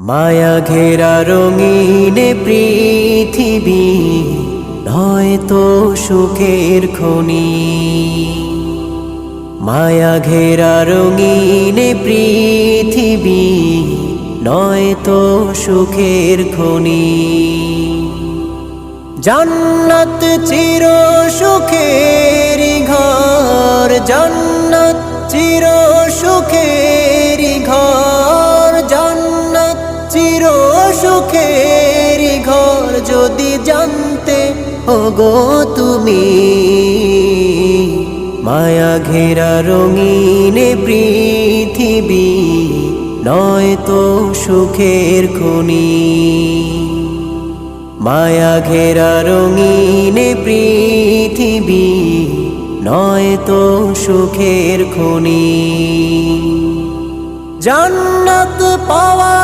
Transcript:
মায়া ঘেরা রঙিন পৃথিবী নয়তো সুখের খনি। মায়া ঘেরা রঙিন পৃথিবী নয়তো সুখের খনি। জান্নাত চির সুখের ঘর, জান্নাত চির সুখের ঘর, জান্নাত চির সুখের ঘর। যদি জানতে ওগো তুমি, মায়া ঘেরা রঙিন পৃথিবী নয়তো সুখের খনি। মায়া ঘেরা রঙিন পৃথিবী নয়তো সুখের খনি। জান্নাত পাওয়া